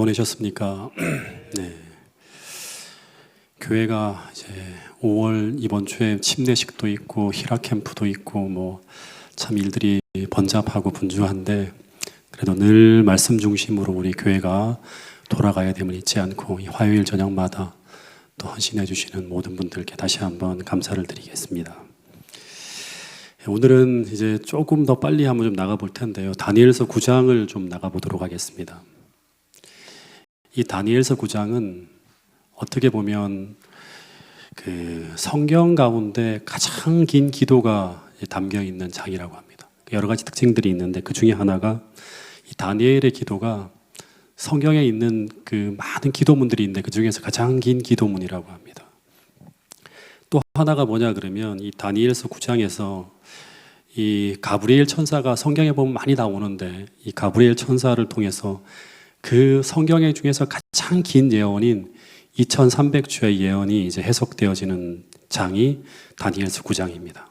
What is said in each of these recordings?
보내셨습니까? 네. 교회가 이제 5월 이번 주에 침례식도 있고 히라 캠프도 있고 뭐 참 일들이 번잡하고 분주한데 그래도 늘 말씀 중심으로 우리 교회가 돌아가야 됨을 잊지 않고 이 화요일 저녁마다 또 헌신해 주시는 모든 분들께 다시 한번 감사를 드리겠습니다. 오늘은 이제 조금 더 빨리 한번 좀 나가 볼 텐데요. 다니엘서 9장을 좀 나가 보도록 하겠습니다. 이 다니엘서 9장은 어떻게 보면 그 성경 가운데 가장 긴 기도가 담겨 있는 장이라고 합니다. 여러 가지 특징들이 있는데 그 중에 하나가 이 다니엘의 기도가 성경에 있는 그 많은 기도문들이 있는데 그 중에서 가장 긴 기도문이라고 합니다. 또 하나가 뭐냐 그러면 이 다니엘서 9장에서 이 가브리엘 천사가 성경에 보면 많이 나오는데 이 가브리엘 천사를 통해서 그 성경의 중에서 가장 긴 예언인 2300주의 예언이 이제 해석되어지는 장이 다니엘서 9장입니다.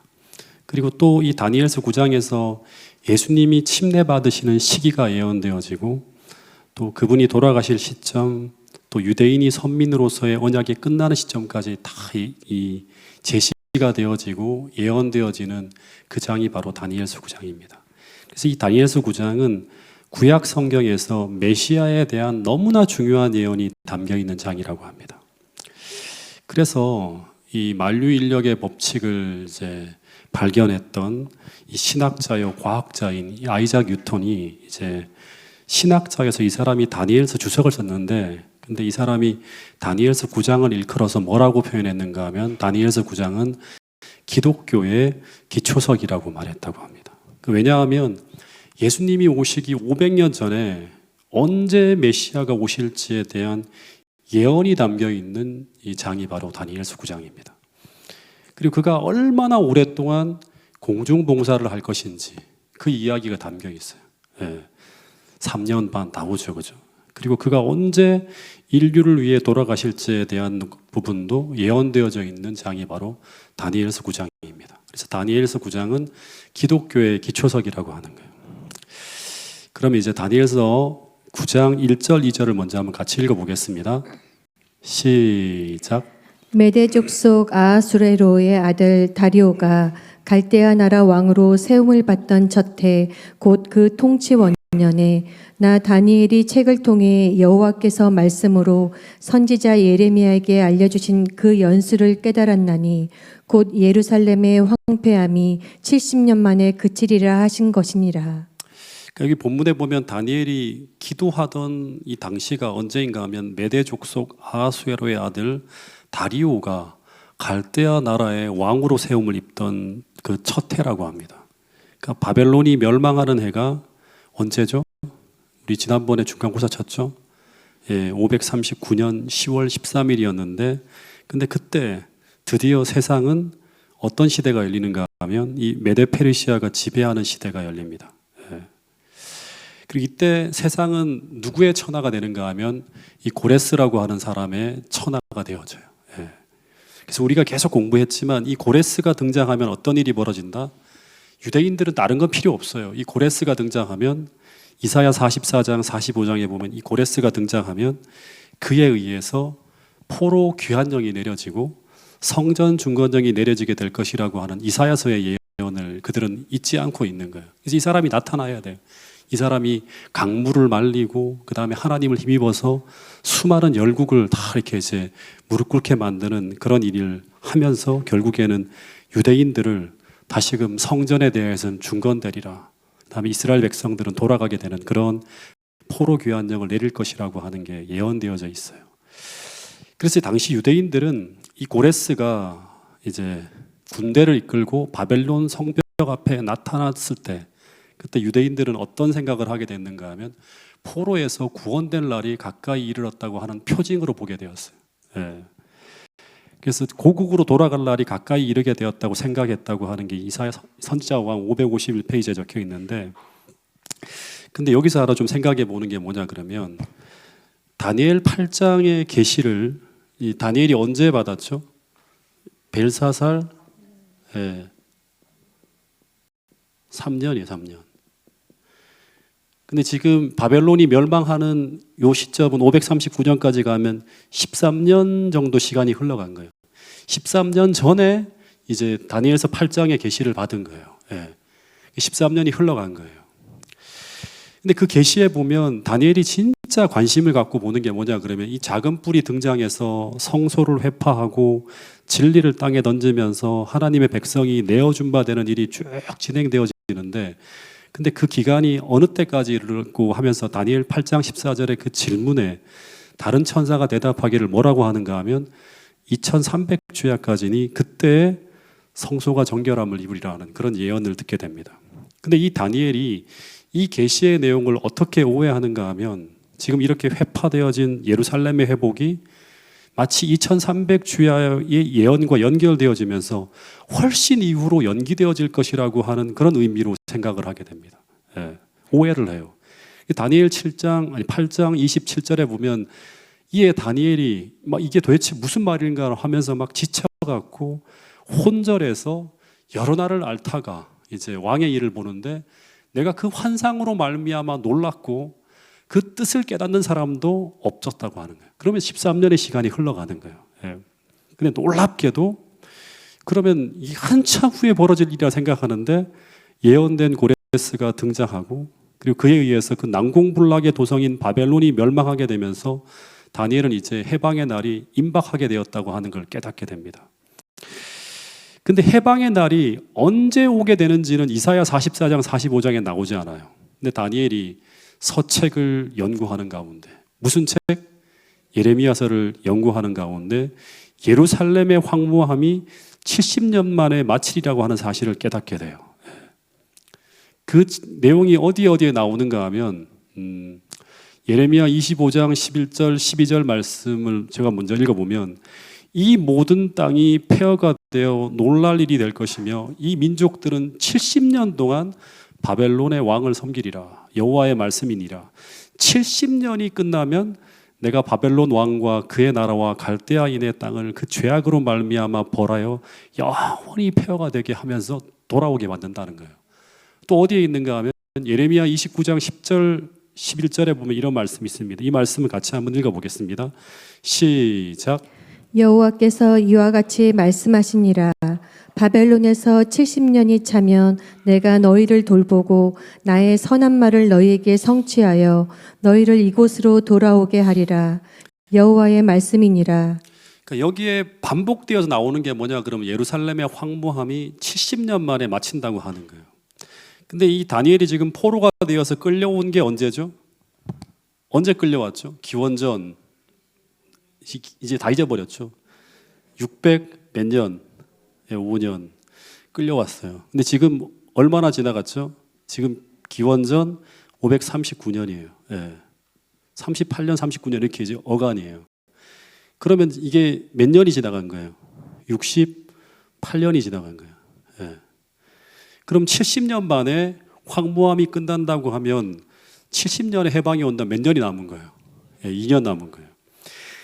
그리고 또 이 다니엘서 9장에서 예수님이 침례 받으시는 시기가 예언되어지고 또 그분이 돌아가실 시점, 또 유대인이 선민으로서의 언약이 끝나는 시점까지 다 이 제시가 되어지고 예언되어지는 그 장이 바로 다니엘서 9장입니다. 그래서 이 다니엘서 9장은 구약 성경에서 메시아에 대한 너무나 중요한 예언이 담겨 있는 장이라고 합니다. 그래서 이 만류인력의 법칙을 이제 발견했던 이 신학자요 과학자인 이 아이작 뉴턴이 이제 신학자에서 이 사람이 다니엘서 주석을 썼는데, 근데 이 사람이 다니엘서 9장을 일컬어서 뭐라고 표현했는가 하면 다니엘서 9장은 기독교의 기초석이라고 말했다고 합니다. 왜냐하면 예수님이 오시기 500년 전에 언제 메시아가 오실지에 대한 예언이 담겨 있는 이 장이 바로 다니엘서 9장입니다. 그리고 그가 얼마나 오랫동안 공중봉사를 할 것인지 그 이야기가 담겨 있어요. 3년 반 나오죠, 그죠? 그리고 그가 언제 인류를 위해 돌아가실지에 대한 부분도 예언되어져 있는 장이 바로 다니엘서 9장입니다. 그래서 다니엘서 9장은 기독교의 기초석이라고 하는 거예요. 그럼 이제 다니엘서 9장 1절, 2절을 먼저 한번 같이 읽어보겠습니다. 시작. 메대 족속 아하수에로의 아들 다리오가 갈대아 나라 왕으로 세움을 받던 첫해 곧 그 통치 원년에 나 다니엘이 책을 통해 여호와께서 말씀으로 선지자 예레미야에게 알려주신 그 연수를 깨달았나니 곧 예루살렘의 황폐함이 70년 만에 그치리라 하신 것이니라. 여기 본문에 보면 다니엘이 기도하던 이 당시가 언제인가 하면 메대 족속 아하수에로의 아들 다리오가 갈대아 나라의 왕으로 세움을 입던 그 첫 해라고 합니다. 그러니까 바벨론이 멸망하는 해가 언제죠? 우리 지난번에 중간고사 쳤죠? 539년 10월 13일이었는데 근데 그때 드디어 세상은 어떤 시대가 열리는가 하면 이 메데 페르시아가 지배하는 시대가 열립니다. 그리고 이때 세상은 누구의 천하가 되는가 하면 이 고레스라고 하는 사람의 천하가 되어져요. 그래서 우리가 계속 공부했지만 이 고레스가 등장하면 어떤 일이 벌어진다? 유대인들은 다른 건 필요 없어요. 이 고레스가 등장하면 이사야 44장 45장에 보면 이 고레스가 등장하면 그에 의해서 포로 귀환령이 내려지고 성전 중건령이 내려지게 될 것이라고 하는 이사야서의 예언을 그들은 잊지 않고 있는 거예요. 그래서 이 사람이 나타나야 돼요. 이 사람이 강물을 말리고 그 다음에 하나님을 힘입어서 수많은 열국을 다 이렇게 이제 무릎 꿇게 만드는 그런 일을 하면서 결국에는 유대인들을 다시금 성전에 대해서는 중건되리라. 그 다음에 이스라엘 백성들은 돌아가게 되는 그런 포로 귀환령을 내릴 것이라고 하는 게 예언되어져 있어요. 그래서 당시 유대인들은 이 고레스가 이제 군대를 이끌고 바벨론 성벽 앞에 나타났을 때 그때 유대인들은 어떤 생각을 하게 됐는가 하면 포로에서 구원될 날이 가까이 이르렀다고 하는 표징으로 보게 되었어요. 그래서 고국으로 돌아갈 날이 가까이 이르게 되었다고 생각했다고 하는 게 이사야 선지자왕 551페이지에 적혀 있는데, 근데 여기서 하나 좀 생각해 보는 게 뭐냐 그러면 다니엘 8장의 계시를 이 다니엘이 언제 받았죠? 벨사살 3년이에요, 3년. 근데 지금 바벨론이 멸망하는 요 시점은 539년까지 가면 13년 정도 시간이 흘러간 거예요. 13년 전에 이제 다니엘서 8장의 계시를 받은 거예요. 예. 13년이 흘러간 거예요. 근데 그 계시에 보면 다니엘이 진짜 관심을 갖고 보는 게 뭐냐 그러면 이 작은 뿔이 등장해서 성소를 회파하고 진리를 땅에 던지면서 하나님의 백성이 내어준 바 되는 일이 쭉 진행되어지는데, 근데 그 기간이 어느 때까지 이르고 하면서 다니엘 8장 14절의 그 질문에 다른 천사가 대답하기를 뭐라고 하는가 하면 2300주야까지니 그때 성소가 정결함을 입으리라 하는 그런 예언을 듣게 됩니다. 근데 이 다니엘이 이 계시의 내용을 어떻게 오해하는가 하면 지금 이렇게 회파되어진 예루살렘의 회복이 마치 2300주야의 예언과 연결되어지면서 훨씬 이후로 연기되어질 것이라고 하는 그런 의미로 생각을 하게 됩니다. 예, 오해를 해요. 다니엘 8장 27절에 보면 이에 다니엘이 막 이게 도대체 무슨 말인가 하면서 막 지쳐갖고 혼절해서 여러 날을 앓다가 이제 왕의 일을 보는데 내가 그 환상으로 말미암아 놀랐고 그 뜻을 깨닫는 사람도 없었다고 하는 거예요. 그러면 13년의 시간이 흘러가는 거예요. 예. 근데 놀랍게도 그러면 이 한참 후에 벌어질 일이라 생각하는데 예언된 고레스가 등장하고 그리고 그에 의해서 그 난공불락의 도성인 바벨론이 멸망하게 되면서 다니엘은 이제 해방의 날이 임박하게 되었다고 하는 걸 깨닫게 됩니다. 근데 해방의 날이 언제 오게 되는지는 이사야 44장 45장에 나오지 않아요. 근데 다니엘이 서책을 연구하는 가운데 무슨 책? 예레미야서를 연구하는 가운데 예루살렘의 황무함이 70년 만에 마치리라고 하는 사실을 깨닫게 돼요. 그 내용이 어디에 나오는가 하면 예레미야 25장 11절 12절 말씀을 제가 먼저 읽어보면 이 모든 땅이 폐허가 되어 놀랄 일이 될 것이며 이 민족들은 70년 동안 바벨론의 왕을 섬기리라. 여호와의 말씀이니라. 70년이 끝나면 내가 바벨론 왕과 그의 나라와 갈대아인의 땅을 그 죄악으로 말미암아 벌하여 영원히 폐허가 되게 하면서 돌아오게 만든다는 거예요. 또 어디에 있는가 하면 예레미야 29장 10절 11절에 보면 이런 말씀이 있습니다. 이 말씀을 같이 한번 읽어보겠습니다. 시작. 여호와께서 이와 같이 말씀하시니라. 바벨론에서 70년이 차면 내가 너희를 돌보고 나의 선한 말을 너희에게 성취하여 너희를 이곳으로 돌아오게 하리라. 여호와의 말씀이니라. 그러니까 여기에 반복되어서 나오는 게 뭐냐 그러면 예루살렘의 황무함이 70년 만에 마친다고 하는 거예요. 근데 이 다니엘이 지금 포로가 되어서 끌려온 게 언제죠? 언제 끌려왔죠? 기원전 이제 다 잊어버렸죠. 600 몇 년, 5년 끌려왔어요. 근데 지금 얼마나 지나갔죠? 지금 기원전 539년이에요. 예. 38년, 39년 이렇게 이제 어간이에요. 그러면 이게 몇 년이 지나간 거예요? 68년이 지나간 거예요. 예. 그럼 70년 만에 황무함이 끝난다고 하면 70년의 해방이 온다 몇 년이 남은 거예요? 예, 2년 남은 거예요.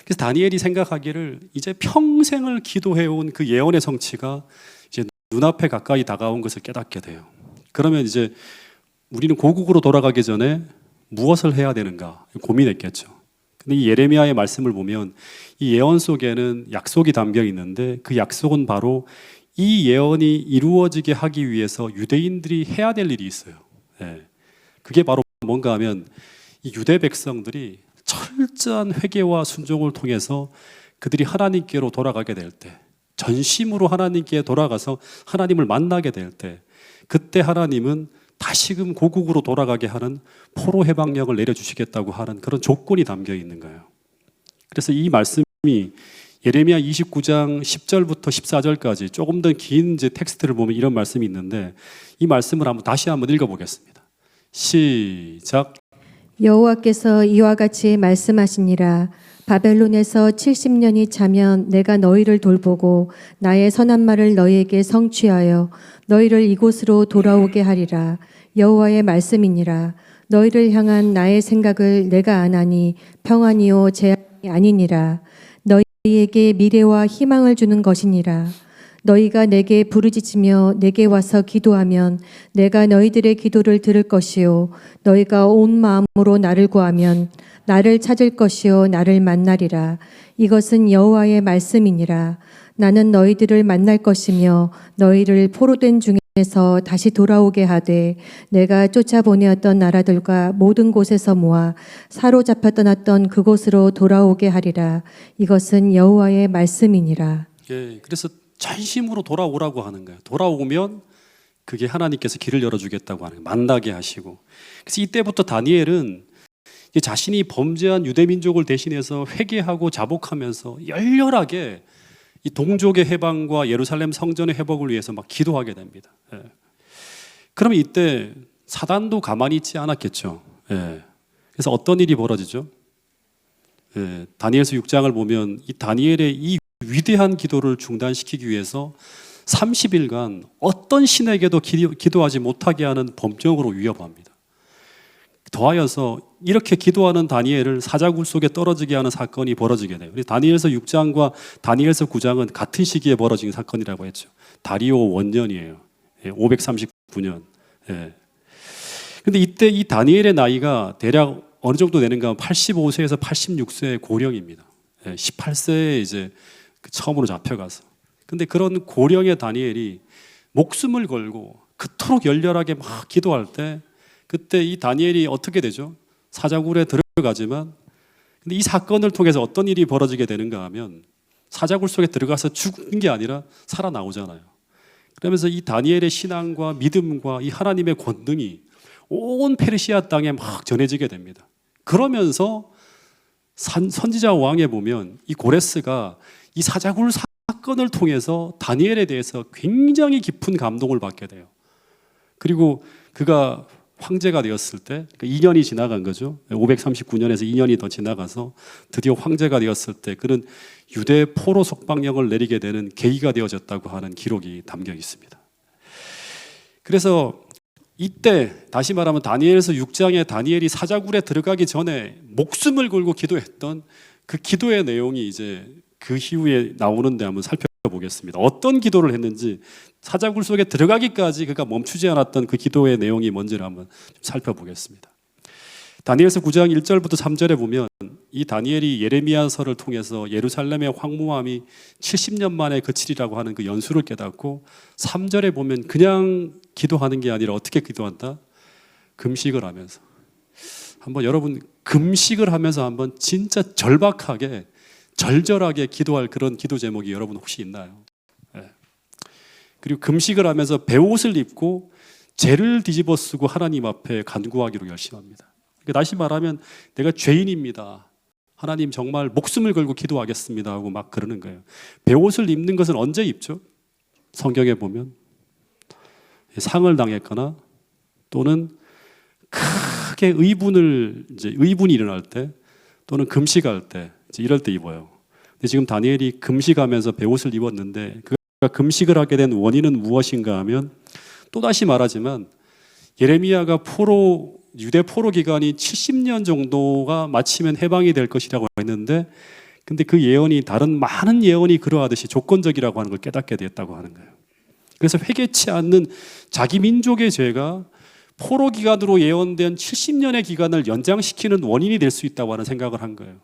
그래서 다니엘이 생각하기를 이제 평생을 기도해온 그 예언의 성취가 이제 눈앞에 가까이 다가온 것을 깨닫게 돼요. 그러면 이제 우리는 고국으로 돌아가기 전에 무엇을 해야 되는가 고민했겠죠. 근데 이 예레미야의 말씀을 보면 이 예언 속에는 약속이 담겨 있는데 그 약속은 바로 이 예언이 이루어지게 하기 위해서 유대인들이 해야 될 일이 있어요. 네. 그게 바로 뭔가 하면 이 유대 백성들이 철저한 회개와 순종을 통해서 그들이 하나님께로 돌아가게 될 때, 전심으로 하나님께 돌아가서 하나님을 만나게 될 때, 그때 하나님은 다시금 고국으로 돌아가게 하는 포로 해방령을 내려주시겠다고 하는 그런 조건이 담겨 있는 거예요. 그래서 이 말씀이 예레미야 29장 10절부터 14절까지 조금 더 긴 이제 텍스트를 보면 이런 말씀이 있는데 이 말씀을 다시 한번 읽어보겠습니다. 시작. 여호와께서 이와 같이 말씀하시니라. 바벨론에서 70년이 차면 내가 너희를 돌보고 나의 선한 말을 너희에게 성취하여 너희를 이곳으로 돌아오게 하리라. 여호와의 말씀이니라. 너희를 향한 나의 생각을 내가 아나니 평안이요 재앙이 아니니라. 너희에게 미래와 희망을 주는 것이니라. 너희가 내게 부르짖으며 내게 와서 기도하면 내가 너희들의 기도를 들을 것이요 너희가 온 마음으로 나를 구하면 나를 찾을 것이요 나를 만나리라. 이것은 여호와의 말씀이니라. 나는 너희들을 만날 것이며 너희를 포로된 중에서 다시 돌아오게 하되 내가 쫓아보내었던 나라들과 모든 곳에서 모아 사로잡혀 떠났던 그곳으로 돌아오게 하리라. 이것은 여호와의 말씀이니라. 예, 그래서 전심으로 돌아오라고 하는 거예요. 돌아오면 그게 하나님께서 길을 열어주겠다고 하는 거예요. 만나게 하시고. 그래서 이때부터 다니엘은 자신이 범죄한 유대 민족을 대신해서 회개하고 자복하면서 열렬하게 이 동족의 해방과 예루살렘 성전의 회복을 위해서 막 기도하게 됩니다. 예. 그러면 이때 사단도 가만히 있지 않았겠죠. 예. 그래서 어떤 일이 벌어지죠? 예. 다니엘서 6장을 보면 이 다니엘의 이 위대한 기도를 중단시키기 위해서 30일간 어떤 신에게도 기도하지 못하게 하는 범정으로 위협합니다. 더하여서 이렇게 기도하는 다니엘을 사자굴 속에 떨어지게 하는 사건이 벌어지게 돼요. 다니엘서 6장과 다니엘서 9장은 같은 시기에 벌어진 사건이라고 했죠. 다리오 원년이에요. 539년. 그런데 이때 이 다니엘의 나이가 대략 어느 정도 되는가 하면 85세에서 86세의 고령입니다. 18세에 이제 처음으로 잡혀가서. 근데 그런 고령의 다니엘이 목숨을 걸고 그토록 열렬하게 막 기도할 때 그때 이 다니엘이 어떻게 되죠? 사자굴에 들어가지만 근데 이 사건을 통해서 어떤 일이 벌어지게 되는가 하면 사자굴 속에 들어가서 죽은 게 아니라 살아나오잖아요. 그러면서 이 다니엘의 신앙과 믿음과 이 하나님의 권능이 온 페르시아 땅에 막 전해지게 됩니다. 그러면서 선지자 왕에 보면 이 고레스가 이 사자굴 사건을 통해서 다니엘에 대해서 굉장히 깊은 감동을 받게 돼요. 그리고 그가 황제가 되었을 때 2년이 지나간 거죠. 539년에서 2년이 더 지나가서 드디어 황제가 되었을 때 그는 유대 포로 석방령을 내리게 되는 계기가 되어졌다고 하는 기록이 담겨 있습니다. 그래서 이때 다시 말하면 다니엘서 6장에 다니엘이 사자굴에 들어가기 전에 목숨을 걸고 기도했던 그 기도의 내용이 이제 그 이후에 나오는데 한번 살펴보겠습니다. 어떤 기도를 했는지 사자굴 속에 들어가기까지 그가 멈추지 않았던 그 기도의 내용이 뭔지를 한번 좀 살펴보겠습니다. 다니엘서 9장 1절부터 3절에 보면 이 다니엘이 예레미야서를 통해서 예루살렘의 황무함이 70년 만에 그치리라고 하는 그 연수를 깨닫고 3절에 보면 그냥 기도하는 게 아니라 어떻게 기도한다? 금식을 하면서. 한번 여러분 금식을 하면서 한번 진짜 절박하게 절절하게 기도할 그런 기도 제목이 여러분 혹시 있나요? 네. 그리고 금식을 하면서 베옷을 입고 죄를 뒤집어 쓰고 하나님 앞에 간구하기로 결심합니다. 그러니까 다시 말하면 내가 죄인입니다. 하나님 정말 목숨을 걸고 기도하겠습니다 하고 막 그러는 거예요. 베옷을 입는 것은 언제 입죠? 성경에 보면 상을 당했거나 또는 크게 의분이 일어날 때 또는 금식할 때 이럴 때 입어요. 근데 지금 다니엘이 금식하면서 베옷을 입었는데 그가 금식을 하게 된 원인은 무엇인가 하면 또다시 말하지만 예레미야가 유대 포로 기간이 70년 정도가 마치면 해방이 될 것이라고 했는데 근데 그 예언이 다른 많은 예언이 그러하듯이 조건적이라고 하는 걸 깨닫게 됐다고 하는 거예요. 그래서 회개치 않는 자기 민족의 죄가 포로 기간으로 예언된 70년의 기간을 연장시키는 원인이 될 수 있다고 하는 생각을 한 거예요.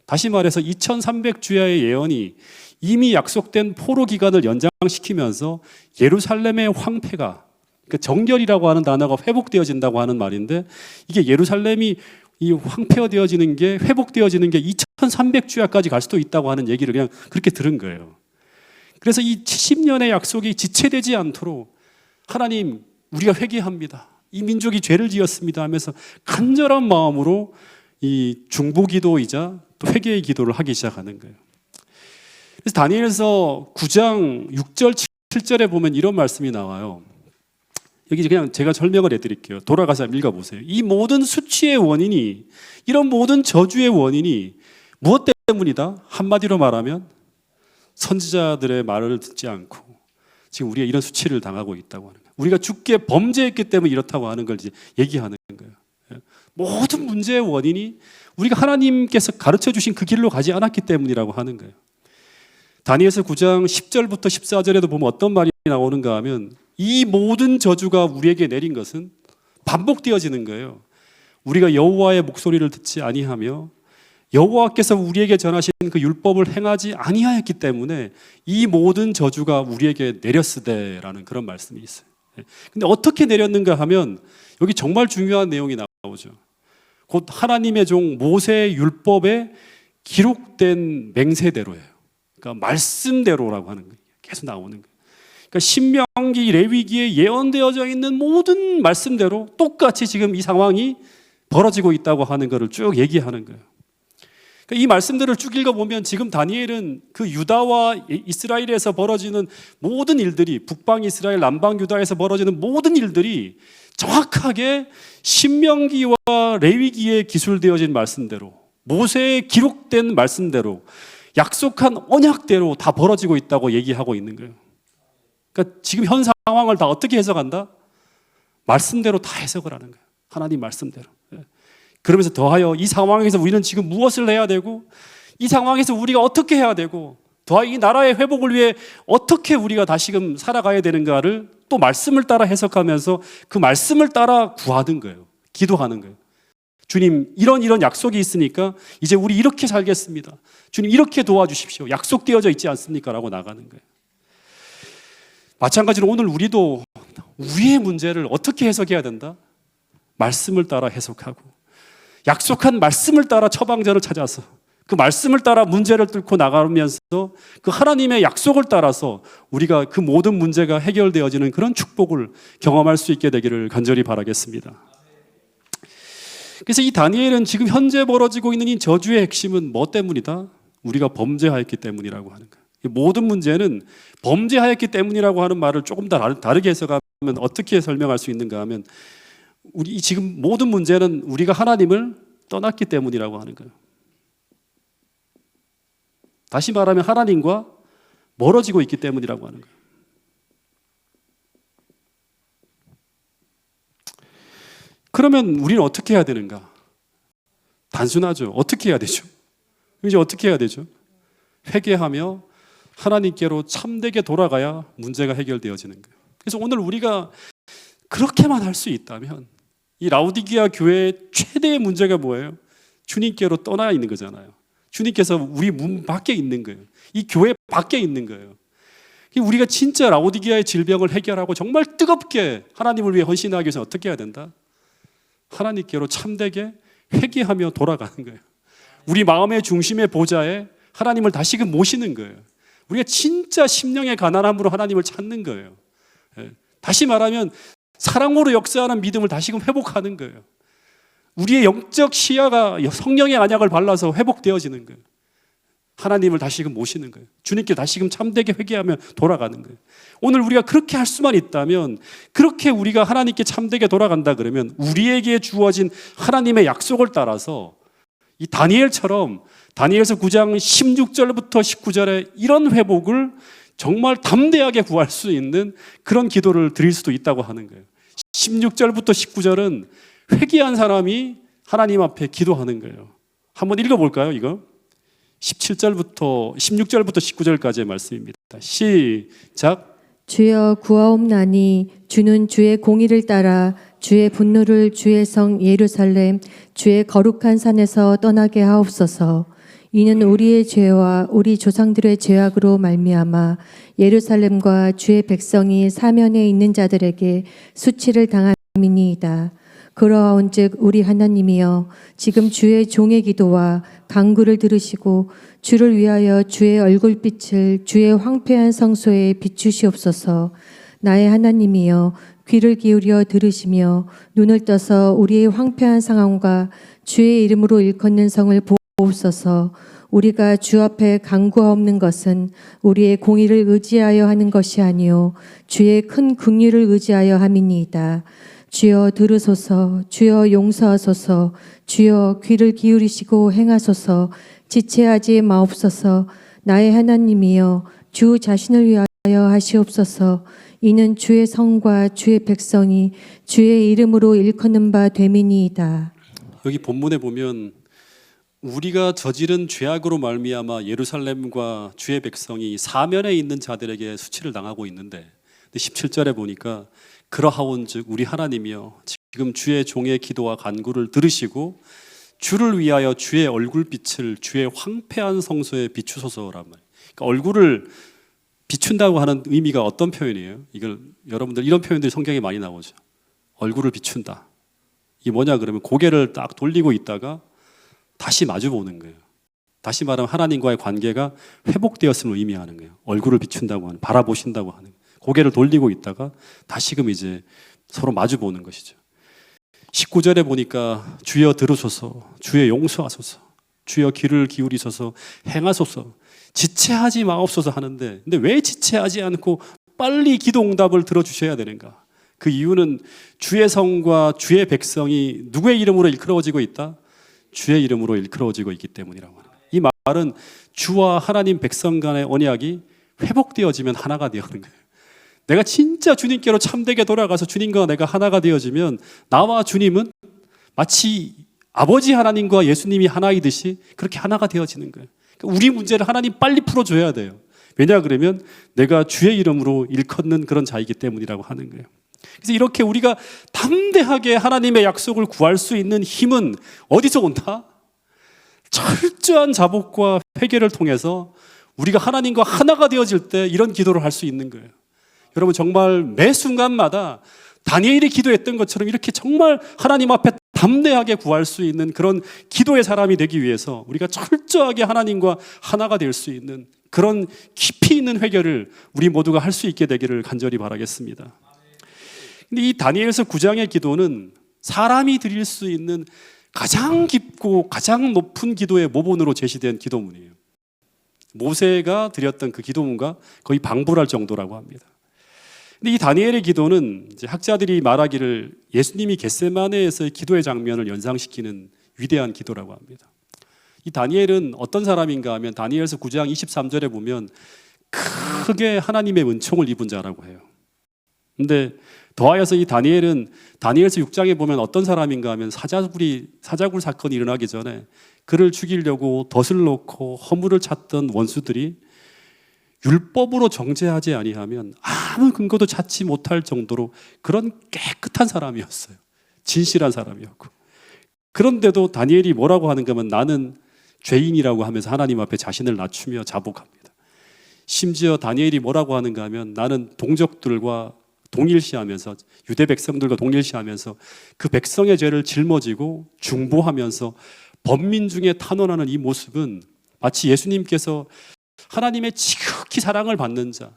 다시 말해서 2300주야의 예언이 이미 약속된 포로 기간을 연장시키면서 예루살렘의 황폐가 그러니까 정결이라고 하는 단어가 회복되어진다고 하는 말인데 이게 예루살렘이 이 황폐되어지는 게 회복되어지는 게 2300주야까지 갈 수도 있다고 하는 얘기를 그냥 그렇게 들은 거예요. 그래서 이 70년의 약속이 지체되지 않도록 하나님 우리가 회개합니다. 이 민족이 죄를 지었습니다 하면서 간절한 마음으로 이 중보기도이자 또 회개의 기도를 하기 시작하는 거예요. 그래서 다니엘서 9장 6절 7절에 보면 이런 말씀이 나와요. 여기 그냥 제가 설명을 해드릴게요. 돌아가서 읽어보세요. 이 모든 수치의 원인이 이런 모든 저주의 원인이 무엇 때문이다? 한마디로 말하면 선지자들의 말을 듣지 않고 지금 우리가 이런 수치를 당하고 있다고 하는 거예요. 우리가 죽게 범죄했기 때문에 이렇다고 하는 걸 이제 얘기하는 거예요. 모든 문제의 원인이 우리가 하나님께서 가르쳐 주신 그 길로 가지 않았기 때문이라고 하는 거예요. 다니엘서 9장 10절부터 14절에도 보면 어떤 말이 나오는가 하면 이 모든 저주가 우리에게 내린 것은 반복되어지는 거예요. 우리가 여호와의 목소리를 듣지 아니하며 여호와께서 우리에게 전하신 그 율법을 행하지 아니하였기 때문에 이 모든 저주가 우리에게 내렸으되라는 그런 말씀이 있어요. 근데 어떻게 내렸는가 하면 여기 정말 중요한 내용이 나오죠. 곧 하나님의 종 모세의 율법에 기록된 맹세대로예요. 그러니까 말씀대로라고 하는 거예요. 계속 나오는 거예요. 그러니까 신명기, 레위기에 예언되어져 있는 모든 말씀대로 똑같이 지금 이 상황이 벌어지고 있다고 하는 것을 쭉 얘기하는 거예요. 그러니까 이 말씀들을 쭉 읽어보면 지금 다니엘은 그 유다와 이스라엘에서 벌어지는 모든 일들이, 북방 이스라엘, 남방 유다에서 벌어지는 모든 일들이 정확하게 신명기와 레위기에 기술되어진 말씀대로, 모세에 기록된 말씀대로, 약속한 언약대로 다 벌어지고 있다고 얘기하고 있는 거예요. 그러니까 지금 현 상황을 다 어떻게 해석한다? 말씀대로 다 해석을 하는 거예요. 하나님 말씀대로. 그러면서 더하여 이 상황에서 우리는 지금 무엇을 해야 되고, 이 상황에서 우리가 어떻게 해야 되고, 더하여 이 나라의 회복을 위해 어떻게 우리가 다시금 살아가야 되는가를 또 말씀을 따라 해석하면서 그 말씀을 따라 구하는 거예요. 기도하는 거예요. 주님, 이런 약속이 있으니까 이제 우리 이렇게 살겠습니다. 주님, 이렇게 도와주십시오. 약속되어져 있지 않습니까? 라고 나가는 거예요. 마찬가지로 오늘 우리도 우리의 문제를 어떻게 해석해야 된다? 말씀을 따라 해석하고, 약속한 말씀을 따라 처방전을 찾아서 그 말씀을 따라 문제를 뚫고 나가면서 그 하나님의 약속을 따라서 우리가 그 모든 문제가 해결되어지는 그런 축복을 경험할 수 있게 되기를 간절히 바라겠습니다. 그래서 이 다니엘은 지금 현재 벌어지고 있는 이 저주의 핵심은 뭐 때문이다? 우리가 범죄하였기 때문이라고 하는 거예요. 모든 문제는 범죄하였기 때문이라고 하는 말을 조금 더 다르게 해석하면 어떻게 설명할 수 있는가 하면, 우리 지금 모든 문제는 우리가 하나님을 떠났기 때문이라고 하는 거예요. 다시 말하면 하나님과 멀어지고 있기 때문이라고 하는 거예요. 그러면 우리는 어떻게 해야 되는가? 단순하죠. 어떻게 해야 되죠? 이제 어떻게 해야 되죠? 회개하며 하나님께로 참되게 돌아가야 문제가 해결되어지는 거예요. 그래서 오늘 우리가 그렇게만 할 수 있다면, 이 라오디게아 교회의 최대의 문제가 뭐예요? 주님께로 떠나 있는 거잖아요. 주님께서 우리 문 밖에 있는 거예요. 이 교회 밖에 있는 거예요. 우리가 진짜 라오디게아의 질병을 해결하고 정말 뜨겁게 하나님을 위해 헌신하기 위해서 어떻게 해야 된다? 하나님께로 참되게 회개하며 돌아가는 거예요. 우리 마음의 중심의 보좌에 하나님을 다시금 모시는 거예요. 우리가 진짜 심령의 가난함으로 하나님을 찾는 거예요. 다시 말하면 사랑으로 역사하는 믿음을 다시금 회복하는 거예요. 우리의 영적 시야가 성령의 안약을 발라서 회복되어지는 거예요. 하나님을 다시금 모시는 거예요. 주님께 다시금 참되게 회개하며 돌아가는 거예요. 오늘 우리가 그렇게 할 수만 있다면, 그렇게 우리가 하나님께 참되게 돌아간다 그러면 우리에게 주어진 하나님의 약속을 따라서 이 다니엘처럼 다니엘서 9장 16절부터 19절에 이런 회복을 정말 담대하게 구할 수 있는 그런 기도를 드릴 수도 있다고 하는 거예요. 16절부터 19절은 회개한 사람이 하나님 앞에 기도하는 거예요. 한번 읽어볼까요, 이거? 16절부터 19절까지의 말씀입니다. 시작. 주여 구하옵나니 주는 주의 공의를 따라 주의 분노를 주의 성 예루살렘 주의 거룩한 산에서 떠나게 하옵소서. 이는 우리의 죄와 우리 조상들의 죄악으로 말미암아 예루살렘과 주의 백성이 사면에 있는 자들에게 수치를 당함이니이다. 그러하온즉 우리 하나님이여, 지금 주의 종의 기도와 간구를 들으시고 주를 위하여 주의 얼굴빛을 주의 황폐한 성소에 비추시옵소서. 나의 하나님이여, 귀를 기울여 들으시며 눈을 떠서 우리의 황폐한 상황과 주의 이름으로 일컫는 성을 보옵소서. 우리가 주 앞에 간구하옵는 것은 우리의 공의를 의지하여 하는 것이 아니요 주의 큰 긍휼을 의지하여 함이니이다. 주여 들으소서. 주여 용서하소서. 주여 귀를 기울이시고 행하소서. 지체하지 마옵소서. 나의 하나님이여, 주 자신을 위하여 하시옵소서. 이는 주의 성과 주의 백성이 주의 이름으로 일컫는 바 됨이니이다. 여기 본문에 보면 우리가 저지른 죄악으로 말미암아 예루살렘과 주의 백성이 사면에 있는 자들에게 수치를 당하고 있는데 17절에 보니까 그러하온즉 우리 하나님이여 지금 주의 종의 기도와 간구를 들으시고 주를 위하여 주의 얼굴빛을 주의 황폐한 성소에 비추소서란 말. 그러니까 얼굴을 비춘다고 하는 의미가 어떤 표현이에요? 이걸 여러분들 이런 표현들이 성경에 많이 나오죠. 얼굴을 비춘다. 이게 뭐냐 그러면 고개를 딱 돌리고 있다가 다시 마주 보는 거예요. 다시 말하면 하나님과의 관계가 회복되었음을 의미하는 거예요. 얼굴을 비춘다고 하는, 바라보신다고 하는, 고개를 돌리고 있다가 다시금 이제 서로 마주 보는 것이죠. 19절에 보니까 주여 들으소서, 주여 용서하소서, 주여 귀를 기울이소서 행하소서, 지체하지 마옵소서 하는데, 근데 왜 지체하지 않고 빨리 기도 응답을 들어주셔야 되는가? 그 이유는 주의 성과 주의 백성이 누구의 이름으로 일컬어지고 있다? 주의 이름으로 일컬어지고 있기 때문이라고 합니다. 이 말은 주와 하나님 백성 간의 언약이 회복되어지면 하나가 되어지는 거예요. 내가 진짜 주님께로 참되게 돌아가서 주님과 내가 하나가 되어지면 나와 주님은 마치 아버지 하나님과 예수님이 하나이듯이 그렇게 하나가 되어지는 거예요. 그러니까 우리 문제를 하나님 빨리 풀어줘야 돼요. 왜냐 그러면 내가 주의 이름으로 일컫는 그런 자이기 때문이라고 하는 거예요. 그래서 이렇게 우리가 담대하게 하나님의 약속을 구할 수 있는 힘은 어디서 온다? 철저한 자복과 회개를 통해서 우리가 하나님과 하나가 되어질 때 이런 기도를 할 수 있는 거예요. 여러분 정말 매 순간마다 다니엘이 기도했던 것처럼 이렇게 정말 하나님 앞에 담대하게 구할 수 있는 그런 기도의 사람이 되기 위해서 우리가 철저하게 하나님과 하나가 될 수 있는 그런 깊이 있는 회개를 우리 모두가 할 수 있게 되기를 간절히 바라겠습니다. 근데 이 다니엘서 9장의 기도는 사람이 드릴 수 있는 가장 깊고 가장 높은 기도의 모본으로 제시된 기도문이에요. 모세가 드렸던 그 기도문과 거의 방불할 정도라고 합니다. 근데 이 다니엘의 기도는 이제 학자들이 말하기를 예수님이 겟세마네에서의 기도의 장면을 연상시키는 위대한 기도라고 합니다. 이 다니엘은 어떤 사람인가 하면 다니엘서 9장 23절에 보면 크게 하나님의 은총을 입은 자라고 해요. 근데 더하여서 이 다니엘은 다니엘서 6장에 보면 어떤 사람인가 하면 사자굴 사건이 일어나기 전에 그를 죽이려고 덫을 놓고 허물을 찾던 원수들이 율법으로 정죄하지 아니하면 아무 근거도 찾지 못할 정도로 그런 깨끗한 사람이었어요. 진실한 사람이었고. 그런데도 다니엘이 뭐라고 하는가 하면 나는 죄인이라고 하면서 하나님 앞에 자신을 낮추며 자복합니다. 심지어 다니엘이 뭐라고 하는가 하면 나는 동족들과 동일시하면서 유대 백성들과 동일시하면서 그 백성의 죄를 짊어지고 중보하면서 범민 중에 탄원하는 이 모습은 마치 예수님께서 하나님의 지극히 사랑을 받는 자,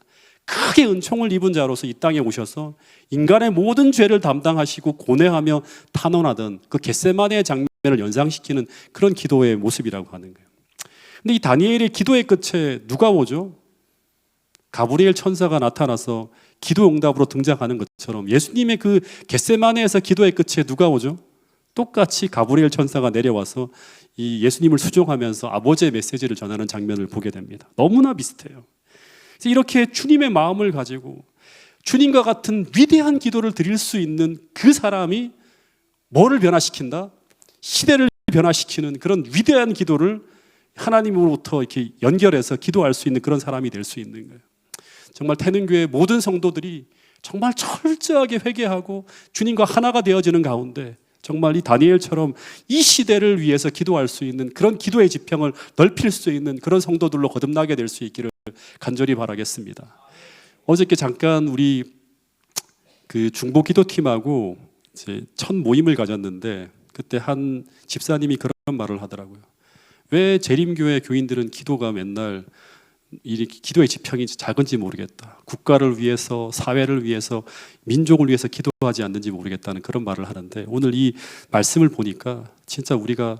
크게 은총을 입은 자로서 이 땅에 오셔서 인간의 모든 죄를 담당하시고 고뇌하며 탄원하던 그 겟세마네의 장면을 연상시키는 그런 기도의 모습이라고 하는 거예요. 근데 이 다니엘의 기도의 끝에 누가 오죠? 가브리엘 천사가 나타나서 기도 응답으로 등장하는 것처럼 예수님의 그 겟세마네에서 기도의 끝에 누가 오죠? 똑같이 가브리엘 천사가 내려와서 이 예수님을 수종하면서 아버지의 메시지를 전하는 장면을 보게 됩니다. 너무나 비슷해요. 그래서 이렇게 주님의 마음을 가지고 주님과 같은 위대한 기도를 드릴 수 있는 그 사람이 뭐를 변화시킨다? 시대를 변화시키는 그런 위대한 기도를 하나님으로부터 이렇게 연결해서 기도할 수 있는 그런 사람이 될 수 있는 거예요. 정말 태능교회 모든 성도들이 정말 철저하게 회개하고 주님과 하나가 되어지는 가운데 정말 이 다니엘처럼 이 시대를 위해서 기도할 수 있는 그런 기도의 지평을 넓힐 수 있는 그런 성도들로 거듭나게 될 수 있기를 간절히 바라겠습니다. 어저께 잠깐 우리 그 중보 기도팀하고 이제 첫 모임을 가졌는데 그때 한 집사님이 그런 말을 하더라고요. 왜 재림교회 교인들은 기도가 맨날 이 기도의 지평이 작은지 모르겠다. 국가를 위해서, 사회를 위해서, 민족을 위해서 기도하지 않는지 모르겠다는 그런 말을 하는데 오늘 이 말씀을 보니까 진짜 우리가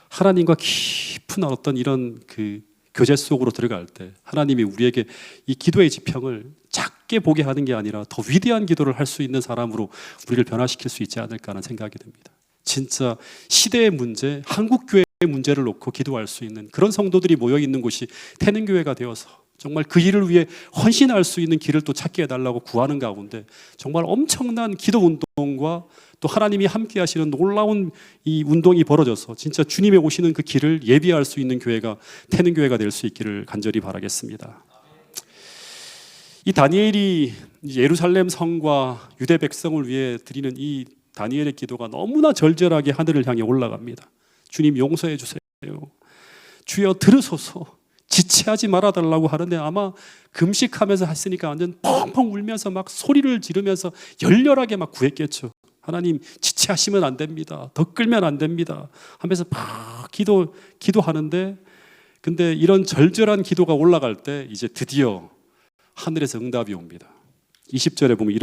하나님과 깊은 어떤 이런 그 교제 속으로 들어갈 때 하나님이 우리에게 이 기도의 지평을 작게 보게 하는 게 아니라 더 위대한 기도를 할 수 있는 사람으로 우리를 변화시킬 수 있지 않을까 하는 생각이 듭니다. 진짜 시대의 문제, 한국교회의 문제를 놓고 기도할 수 있는 그런 성도들이 모여 있는 곳이 태능교회가 되어서 정말 그 일을 위해 헌신할 수 있는 길을 또 찾게 해달라고 구하는 가운데 정말 엄청난 기도 운동과 또 하나님이 함께 하시는 놀라운 이 운동이 벌어져서 진짜 주님의 오시는 그 길을 예비할 수 있는 교회가, 태는 교회가 될 수 있기를 간절히 바라겠습니다. 이 다니엘이 예루살렘 성과 유대 백성을 위해 드리는 이 다니엘의 기도가 너무나 절절하게 하늘을 향해 올라갑니다. 주님 용서해 주세요. 주여 들으소서. 지체하지 말아달라고 하는데 아마 금식하면서 했으니까 완전 펑펑 울면서 막 소리를 지르면서 열렬하게 막 구했겠죠. 하나님 지체하시면 안 됩니다. 더 끌면 안 됩니다. 하면서 막 기도하는데, 근데 이런 절절한 기도가 올라갈 때 이제 드디어 하늘에서 응답이 옵니다. 20절에 보면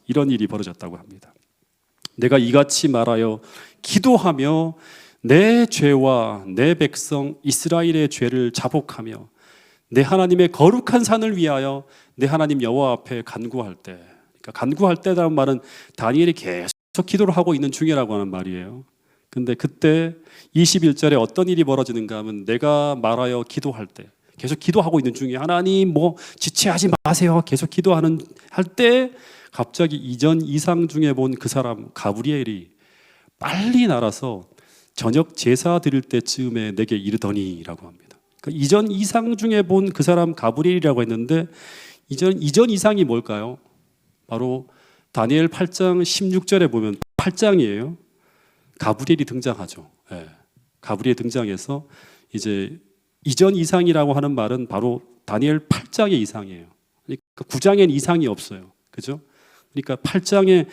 이런 일이 벌어졌다고 합니다. 내가 이같이 말하여 기도하며 내 죄와 내 백성 이스라엘의 죄를 자복하며 내 하나님의 거룩한 산을 위하여 내 하나님 여호와 앞에 간구할 때, 그러니까 간구할 때라는 말은 다니엘이 계속 기도를 하고 있는 중이라고 하는 말이에요. 근데 그때 21절에 어떤 일이 벌어지는가 하면 내가 말하여 기도할 때, 계속 기도하고 있는 중에 하나님 뭐 지체하지 마세요. 계속 기도하는 할 때 갑자기 이전 이상 중에 본 그 사람 가브리엘이 빨리 날아서 저녁 제사 드릴 때쯤에 내게 이르더니라고 합니다. 그러니까 이전 이상 중에 본 그 사람 가브리엘이라고 했는데 이전 이상이 뭘까요? 바로 다니엘 8장 16절에 보면 8장이에요. 가브리엘이 등장하죠. 네. 가브리엘 등장해서 이제 이전 이상이라고 하는 말은 바로 다니엘 8장의 이상이에요. 그러니까 9장엔 이상이 없어요. 그죠? 그러니까 8장의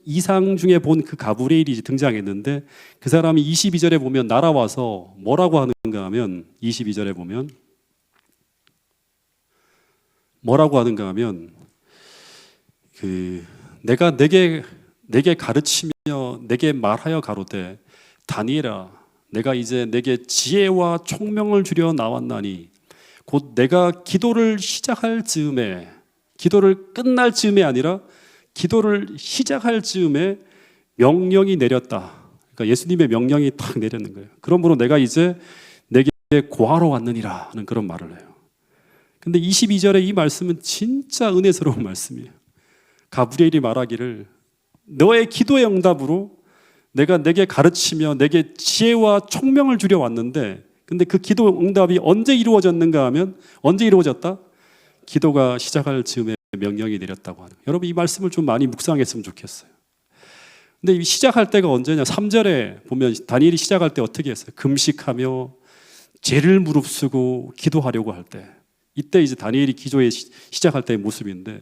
이상 중에 본 그 가브리엘이 등장했는데 그 사람이 22절에 보면 날아와서 뭐라고 하는가 하면 22절에 보면 뭐라고 하는가 하면 내가 내게 가르치며 내게 말하여 가로되 다니엘아 내가 이제 내게 지혜와 총명을 주려 나왔나니 곧 내가 기도를 시작할 즈음에, 기도를 끝날 즈음에 아니라 기도를 시작할 즈음에 명령이 내렸다. 그러니까 예수님의 명령이 탁 내렸는 거예요. 그러므로 내가 이제 내게 고하러 왔느니라 하는 그런 말을 해요. 근데 22절의 이 말씀은 진짜 은혜스러운 말씀이에요. 가브리엘이 말하기를 너의 기도의 응답으로 내가 내게 가르치며 내게 지혜와 총명을 주려 왔는데, 근데 그 기도 응답이 언제 이루어졌는가 하면 언제 이루어졌다? 기도가 시작할 즈음에 명령이 내렸다고 하는 거예요. 여러분 이 말씀을 좀 많이 묵상했으면 좋겠어요. 근데 이 시작할 때가 언제냐? 3절에 보면 다니엘이 시작할 때 어떻게 했어요? 금식하며 죄를 무릅쓰고 기도하려고 할 때, 이때 이제 다니엘이 기도에 시작할 때의 모습인데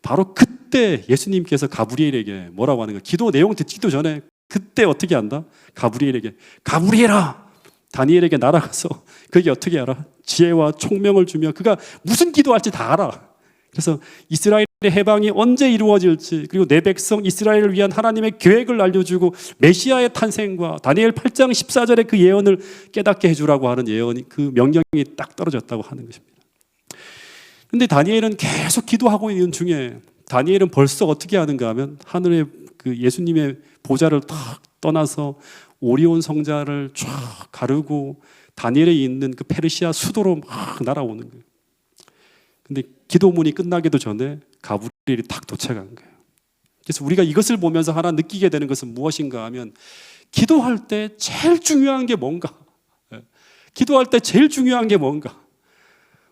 바로 그때 예수님께서 가브리엘에게 뭐라고 하는 거예요? 기도 내용 듣기도 전에 그때 어떻게 한다? 가브리엘에게 가브리엘아 다니엘에게 날아가서 그게 어떻게 알아? 지혜와 총명을 주며 그가 무슨 기도할지 다 알아. 그래서 이스라엘의 해방이 언제 이루어질지, 그리고 내 백성 이스라엘을 위한 하나님의 계획을 알려주고 메시아의 탄생과 다니엘 8장 14절의 그 예언을 깨닫게 해주라고 하는 예언이, 그 명령이 딱 떨어졌다고 하는 것입니다. 근데 다니엘은 계속 기도하고 있는 중에 다니엘은 벌써 어떻게 하는가 하면 하늘의 그 예수님의 보좌를 탁 떠나서 오리온 성자를 쫙 가르고 다니엘에 있는 그 페르시아 수도로 막 날아오는 거예요. 근데 기도문이 끝나기도 전에 가브리엘이 탁 도착한 거예요. 그래서 우리가 이것을 보면서 하나 느끼게 되는 것은 무엇인가 하면 기도할 때 제일 중요한 게 뭔가? 기도할 때 제일 중요한 게 뭔가?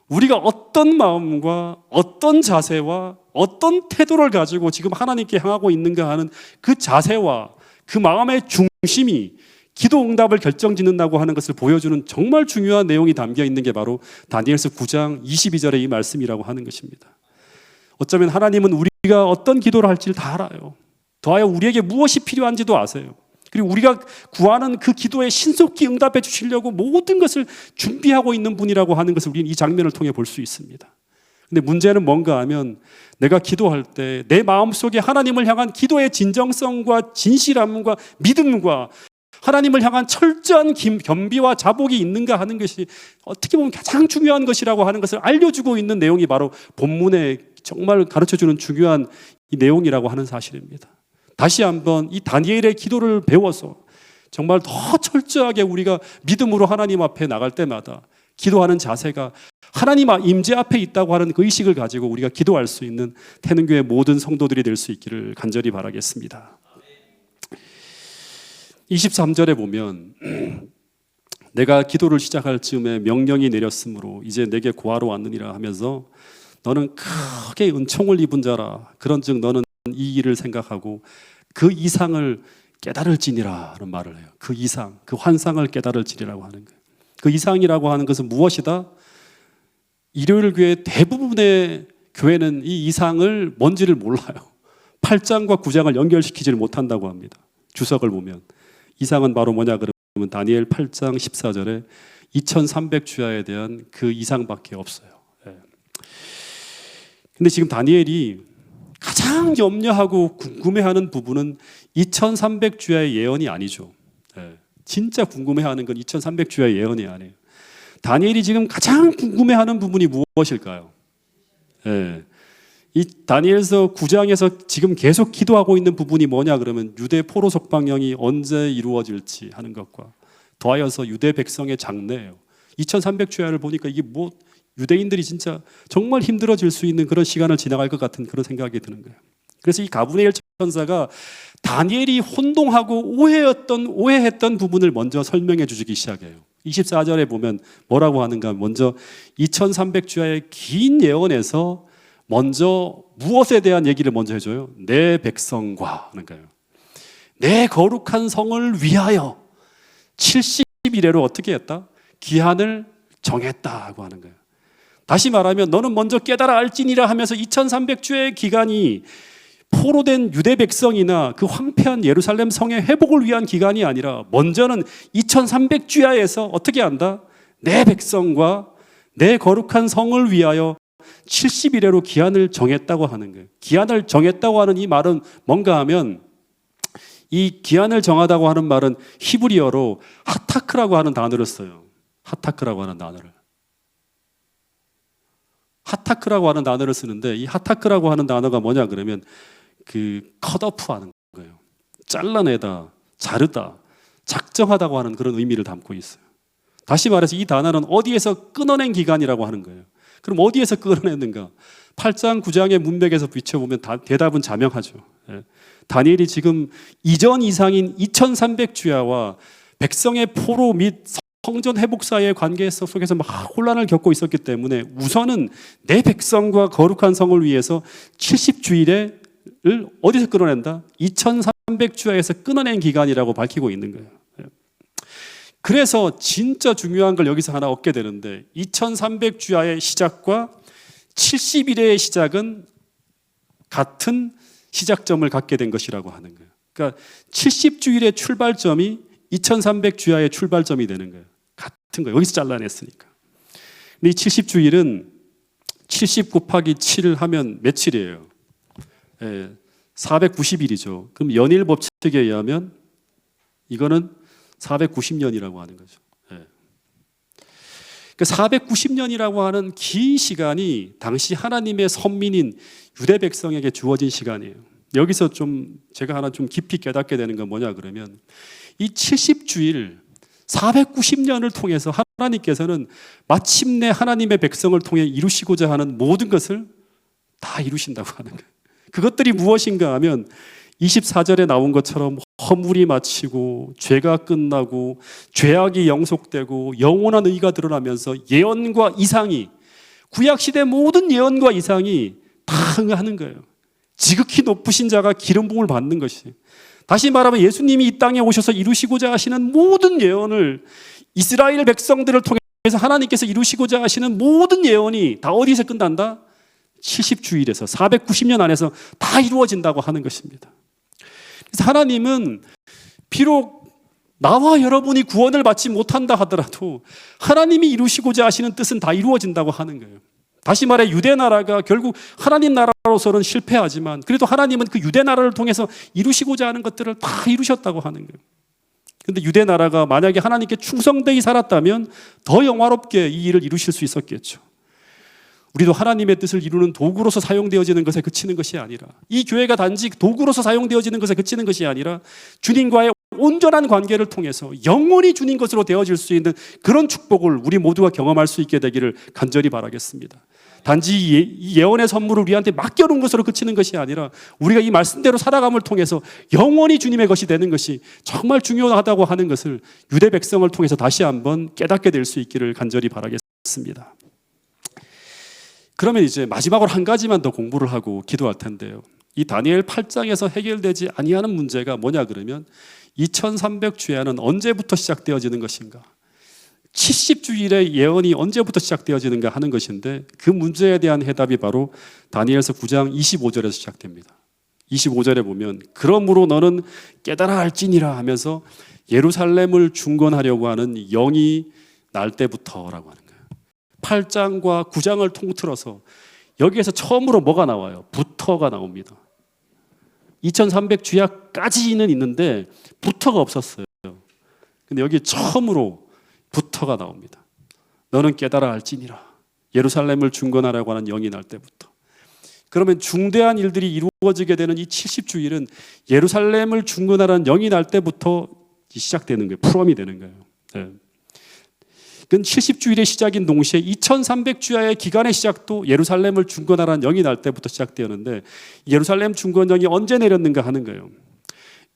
우리가 어떤 마음과 어떤 자세와 어떤 태도를 가지고 지금 하나님께 향하고 있는가 하는 그 자세와 그 마음의 중심이 기도 응답을 결정짓는다고 하는 것을 보여주는 정말 중요한 내용이 담겨 있는 게 바로 다니엘서 9장 22절의 이 말씀이라고 하는 것입니다. 어쩌면 하나님은 우리가 어떤 기도를 할지를 다 알아요. 더하여 우리에게 무엇이 필요한지도 아세요. 그리고 우리가 구하는 그 기도에 신속히 응답해 주시려고 모든 것을 준비하고 있는 분이라고 하는 것을 우리는 이 장면을 통해 볼 수 있습니다. 근데 문제는 뭔가 하면 내가 기도할 때 내 마음속에 하나님을 향한 기도의 진정성과 진실함과 믿음과 하나님을 향한 철저한 겸비와 자복이 있는가 하는 것이 어떻게 보면 가장 중요한 것이라고 하는 것을 알려주고 있는 내용이 바로 본문에 정말 가르쳐주는 중요한 이 내용이라고 하는 사실입니다. 다시 한번 이 다니엘의 기도를 배워서 정말 더 철저하게 우리가 믿음으로 하나님 앞에 나갈 때마다 기도하는 자세가 하나님 임재 앞에 있다고 하는 그 의식을 가지고 우리가 기도할 수 있는 태능교회 모든 성도들이 될 수 있기를 간절히 바라겠습니다. 23절에 보면 내가 기도를 시작할 즈음에 명령이 내렸으므로 이제 내게 구하러 왔느니라 하면서 너는 크게 은총을 입은 자라. 그런즉 너는 이 일을 생각하고 그 이상을 깨달을지니라 는 말을 해요. 그 이상, 그 환상을 깨달을지니라고 하는 거예요. 그 이상이라고 하는 것은 무엇이다? 일요일 교회 대부분의 교회는 이 이상을 뭔지를 몰라요. 8장과 9장을 연결시키지를 못한다고 합니다. 주석을 보면 이상은 바로 뭐냐 그러면 다니엘 8장 14절에 2300주야에 대한 그 이상밖에 없어요. 근데 지금 다니엘이 가장 염려하고 궁금해하는 부분은 2300주야의 예언이 아니죠. 진짜 궁금해하는 건 2300주야의 예언이 아니에요. 다니엘이 지금 가장 궁금해하는 부분이 무엇일까요? 이 다니엘서 9장에서 지금 계속 기도하고 있는 부분이 뭐냐 그러면 유대 포로 석방령이 언제 이루어질지 하는 것과 더하여서 유대 백성의 장래예요. 2300주야를 보니까 이게 뭐 유대인들이 진짜 정말 힘들어질 수 있는 그런 시간을 지나갈 것 같은 그런 생각이 드는 거예요. 그래서 이 가브리엘 천사가 다니엘이 혼동하고 오해했던 부분을 먼저 설명해 주시기 시작해요. 24절에 보면 뭐라고 하는가? 먼저 2300주야의 긴 예언에서 먼저 무엇에 대한 얘기를 먼저 해줘요? 내 백성과 하는 거예요. 내 거룩한 성을 위하여 70일에로 어떻게 했다? 기한을 정했다고 하는 거예요. 다시 말하면 너는 먼저 깨달아 알지니라 하면서 2300주의 기간이 포로된 유대 백성이나 그 황폐한 예루살렘 성의 회복을 위한 기간이 아니라 먼저는 2300주야에서 어떻게 한다? 내 백성과 내 거룩한 성을 위하여 70일에로 기한을 정했다고 하는 거예요. 기한을 정했다고 하는 이 말은 뭔가 하면 이 기한을 정하다고 하는 말은 히브리어로 하타크라고 하는 단어를 써요. 하타크라고 하는 단어를. 하타크라고 하는 단어를 쓰는데 이 하타크라고 하는 단어가 뭐냐 그러면 그 컷오프 하는 거예요. 잘라내다, 자르다, 작정하다고 하는 그런 의미를 담고 있어요. 다시 말해서 이 단어는 어디에서 끊어낸 기간이라고 하는 거예요. 그럼 어디에서 끊어냈는가? 8장, 9장의 문맥에서 비춰보면 대답은 자명하죠. 다니엘이 지금 이전 이상인 2300주야와 백성의 포로 및 성전 회복 사이의 관계 속에서 막 혼란을 겪고 있었기 때문에 우선은 내 백성과 거룩한 성을 위해서 70주일을 어디서 끊어낸다? 2300주야에서 끊어낸 기간이라고 밝히고 있는 거예요. 그래서 진짜 중요한 걸 여기서 하나 얻게 되는데 2300주야의 시작과 70일의 시작은 같은 시작점을 갖게 된 것이라고 하는 거예요. 그러니까 70주일의 출발점이 2300주야의 출발점이 되는 거예요. 같은 거예요. 여기서 잘라냈으니까. 근데 이 70주일은 70 곱하기 7을 하면 며칠이에요? 490일이죠. 그럼 연일 법칙에 의하면 이거는 490년이라고 하는 거죠. 그 490년이라고 하는 긴 시간이 당시 하나님의 선민인 유대 백성에게 주어진 시간이에요. 여기서 좀 제가 하나 좀 깊이 깨닫게 되는 건 뭐냐 그러면 이 70주일 490년을 통해서 하나님께서는 마침내 하나님의 백성을 통해 이루시고자 하는 모든 것을 다 이루신다고 하는 거예요. 그것들이 무엇인가 하면 24절에 나온 것처럼 허물이 마치고 죄가 끝나고 죄악이 영속되고 영원한 의가 드러나면서 예언과 이상이 구약시대 모든 예언과 이상이 다 응하는 거예요. 지극히 높으신 자가 기름 부음을 받는 것이. 다시 말하면 예수님이 이 땅에 오셔서 이루시고자 하시는 모든 예언을 이스라엘 백성들을 통해서 하나님께서 이루시고자 하시는 모든 예언이 다 어디서 끝난다? 70주일에서 490년 안에서 다 이루어진다고 하는 것입니다. 그래서 하나님은 비록 나와 여러분이 구원을 받지 못한다 하더라도 하나님이 이루시고자 하시는 뜻은 다 이루어진다고 하는 거예요. 다시 말해 유대 나라가 결국 하나님 나라로서는 실패하지만 그래도 하나님은 그 유대 나라를 통해서 이루시고자 하는 것들을 다 이루셨다고 하는 거예요. 그런데 유대 나라가 만약에 하나님께 충성되이 살았다면 더 영화롭게 이 일을 이루실 수 있었겠죠. 우리도 하나님의 뜻을 이루는 도구로서 사용되어지는 것에 그치는 것이 아니라 이 교회가 단지 도구로서 사용되어지는 것에 그치는 것이 아니라 주님과의 온전한 관계를 통해서 영원히 주님 것으로 되어질 수 있는 그런 축복을 우리 모두가 경험할 수 있게 되기를 간절히 바라겠습니다. 단지 이 예언의 선물을 우리한테 맡겨놓은 것으로 그치는 것이 아니라 우리가 이 말씀대로 살아감을 통해서 영원히 주님의 것이 되는 것이 정말 중요하다고 하는 것을 유대 백성을 통해서 다시 한번 깨닫게 될 수 있기를 간절히 바라겠습니다. 그러면 이제 마지막으로 한 가지만 더 공부를 하고 기도할 텐데요. 이 다니엘 8장에서 해결되지 아니하는 문제가 뭐냐 그러면 2300주야는 언제부터 시작되어지는 것인가? 70주일의 예언이 언제부터 시작되어지는가 하는 것인데 그 문제에 대한 해답이 바로 다니엘서 9장 25절에서 시작됩니다. 25절에 보면 그러므로 너는 깨달아 할지니라 하면서 예루살렘을 중건하려고 하는 영이 날 때부터라고 하는 거예요. 8장과 9장을 통틀어서 여기에서 처음으로 뭐가 나와요? 부터가 나옵니다. 2300주야까지는 있는데 부터가 없었어요. 근데 여기 처음으로 부터가 나옵니다. 너는 깨달아 할지니라. 예루살렘을 중건하라고 하는 영이 날 때부터. 그러면 중대한 일들이 이루어지게 되는 이 70주일은 예루살렘을 중건하라는 영이 날 때부터 시작되는 거예요. 풀엄이 되는 거예요. 네. 그건 70주일의 시작인 동시에 2300주야의 기간의 시작도 예루살렘을 중건하라는 영이 날 때부터 시작되었는데 예루살렘 중건령이 언제 내렸는가 하는 거예요.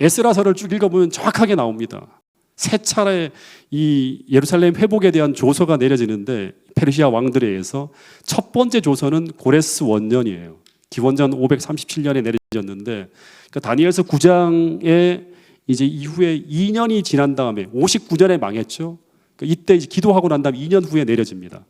에스라서를 쭉 읽어보면 정확하게 나옵니다. 세 차례 이 예루살렘 회복에 대한 조서가 내려지는데 페르시아 왕들에 의해서 첫 번째 조서는 고레스 원년이에요. 기원전 537년에 내려졌는데 그러니까 다니엘서 9장에 이제 이후에 2년이 지난 다음에 59년에 망했죠. 그러니까 이때 이제 기도하고 난 다음 2년 후에 내려집니다.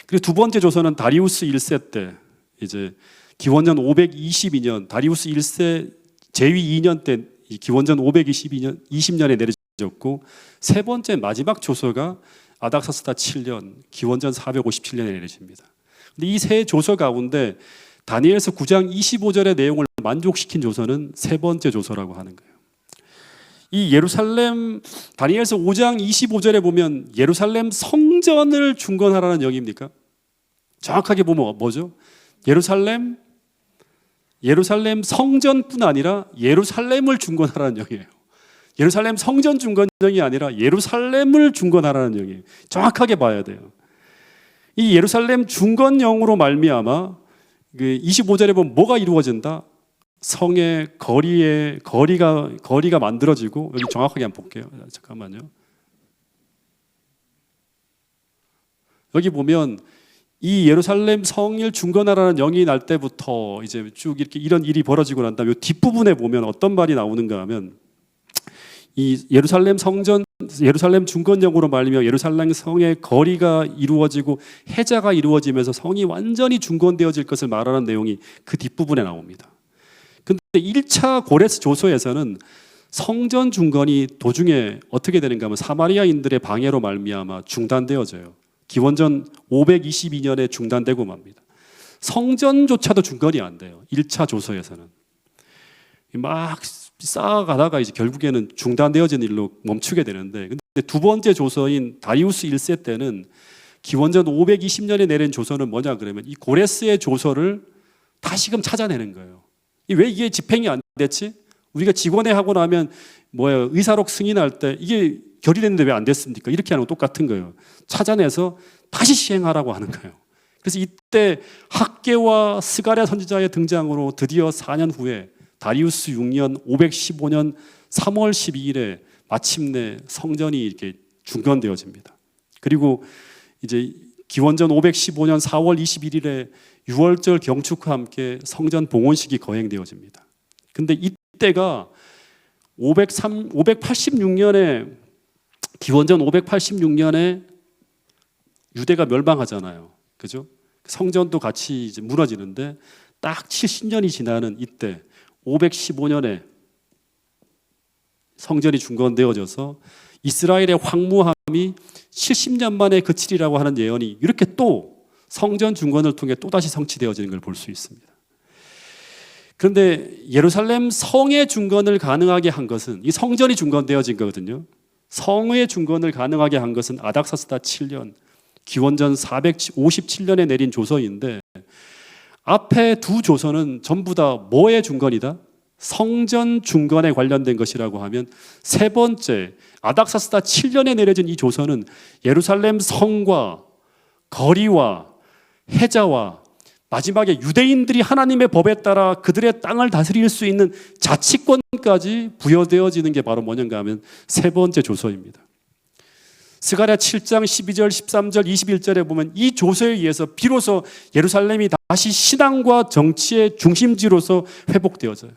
그리고 두 번째 조서는 다리우스 1세 때 이제 기원전 522년 다리우스 1세 제위 2년 때 기원전 522년 20년에 내려졌고 세 번째 마지막 조서가 아닥사스다 7년 기원전 457년에 내려집니다. 근데 이 세 조서 가운데 다니엘서 9장 25절의 내용을 만족시킨 조서는 세 번째 조서라고 하는 거예요. 이 예루살렘 다니엘서 5장 25절에 보면 예루살렘 성전을 중건하라는 영입니까? 정확하게 보면 뭐죠? 예루살렘 성전뿐 아니라 예루살렘을 중건하라는 영이에요. 예루살렘 성전 중건령이 아니라 예루살렘을 중건하라는 영이에요. 정확하게 봐야 돼요. 이 예루살렘 중건령으로 말미암아 25절에 보면 뭐가 이루어진다? 성의 거리가 만들어지고 여기 정확하게 한번 볼게요. 잠깐만요. 여기 보면 이 예루살렘 성을 중건하라는 영이 날 때부터 이제 쭉 이렇게 이런 일이 벌어지고 난 다음에 뒷부분에 보면 어떤 말이 나오는가 하면 이 예루살렘 중건령으로 말미암아 예루살렘 성의 거리가 이루어지고 해자가 이루어지면서 성이 완전히 중건되어질 것을 말하는 내용이 그 뒷부분에 나옵니다. 근데 1차 고레스 조서에서는 성전 중건이 도중에 어떻게 되는가 하면 사마리아인들의 방해로 말미암아 중단되어져요. 기원전 522년에 중단되고 맙니다. 성전조차도 중건이 안 돼요. 1차 조서에서는. 막 쌓아가다가 이제 결국에는 중단되어진 일로 멈추게 되는데 근데 두 번째 조서인 다리우스 1세 때는 기원전 520년에 내린 조서는 뭐냐 그러면 이 고레스의 조서를 다시금 찾아내는 거예요. 왜 이게 집행이 안 됐지? 우리가 직원회 하고 나면 의사록 승인할 때 이게 결의됐는데 왜 안 됐습니까? 이렇게 하는 거 똑같은 거예요. 찾아내서 다시 시행하라고 하는 거예요. 그래서 이때 학계와 스가랴 선지자의 등장으로 드디어 4년 후에 다리우스 6년 515년 3월 12일에 마침내 성전이 이렇게 중건되어집니다. 그리고 이제 기원전 515년 4월 21일에 유월절 경축과 함께 성전 봉헌식이 거행되어집니다. 근데 이때가 586년에 기원전 586년에 유대가 멸망하잖아요. 그죠? 성전도 같이 이제 무너지는데 딱 70년이 지나는 이때 515년에 성전이 중건되어져서 이스라엘의 황무함이 70년 만에 그치리라고 하는 예언이 이렇게 또 성전 중건을 통해 또다시 성취되어지는 걸 볼 수 있습니다. 그런데 예루살렘 성의 중건을 가능하게 한 것은 이 성전이 중건되어진 거거든요. 성의 중건을 가능하게 한 것은 아닥사스다 7년 기원전 457년에 내린 조서인데 앞에 두 조서는 전부 다 뭐의 중건이다? 성전 중건에 관련된 것이라고 하면 세 번째 아닥사스다 7년에 내려진 이 조서는 예루살렘 성과 거리와 해자와 마지막에 유대인들이 하나님의 법에 따라 그들의 땅을 다스릴 수 있는 자치권까지 부여되어지는 게 바로 뭐냐가 하면 세 번째 조서입니다. 스가랴 7장 12절, 13절, 21절에 보면 이 조서에 의해서 비로소 예루살렘이 다시 신앙과 정치의 중심지로서 회복되어져요.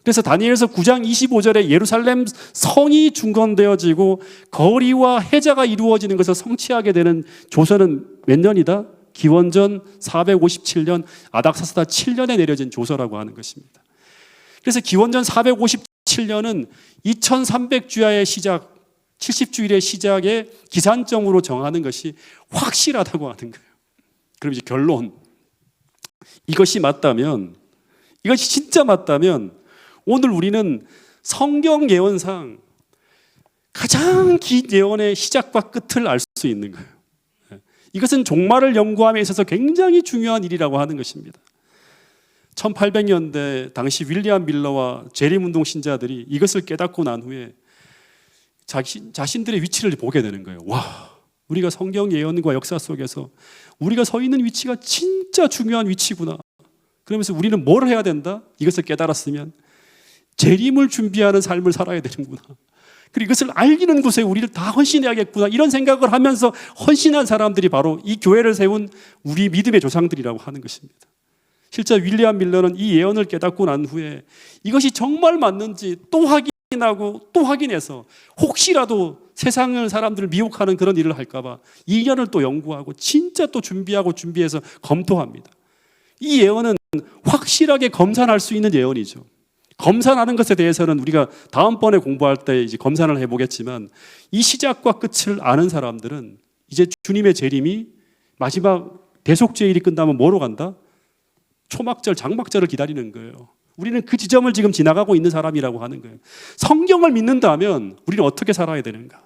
그래서 다니엘서 9장 25절에 예루살렘 성이 중건되어지고 거리와 해자가 이루어지는 것을 성취하게 되는 조서는 몇 년이다? 기원전 457년 아닥사스다 7년에 내려진 조서라고 하는 것입니다. 그래서 기원전 457년은 2300주야의 시작, 70주일의 시작에 기산점으로 정하는 것이 확실하다고 하는 거예요. 그럼 이제 결론. 이것이 맞다면, 이것이 진짜 맞다면 오늘 우리는 성경 예언상 가장 긴 예언의 시작과 끝을 알 수 있는 거예요. 이것은 종말을 연구함에 있어서 굉장히 중요한 일이라고 하는 것입니다. 1800년대 당시 윌리엄 밀러와 재림운동 신자들이 이것을 깨닫고 난 후에 자신들의 위치를 보게 되는 거예요. 와, 우리가 성경 예언과 역사 속에서 우리가 서 있는 위치가 진짜 중요한 위치구나. 그러면서 우리는 뭘 해야 된다? 이것을 깨달았으면 재림을 준비하는 삶을 살아야 되는구나. 그리고 이것을 알기는 곳에 우리를 다 헌신해야겠구나. 이런 생각을 하면서 헌신한 사람들이 바로 이 교회를 세운 우리 믿음의 조상들이라고 하는 것입니다. 실제 윌리엄 밀러는 이 예언을 깨닫고 난 후에 이것이 정말 맞는지 또 확인하고 또 확인해서 혹시라도 세상을 사람들을 미혹하는 그런 일을 할까봐 2년을 또 연구하고 진짜 또 준비해서 검토합니다. 이 예언은 확실하게 검산할 수 있는 예언이죠. 검산하는 것에 대해서는 우리가 다음번에 공부할 때 이제 검산을 해보겠지만 이 시작과 끝을 아는 사람들은 이제 주님의 재림이 마지막 대속죄일이 끝나면 뭐로 간다? 초막절, 장막절을 기다리는 거예요. 우리는 그 지점을 지금 지나가고 있는 사람이라고 하는 거예요. 성경을 믿는다면 우리는 어떻게 살아야 되는가?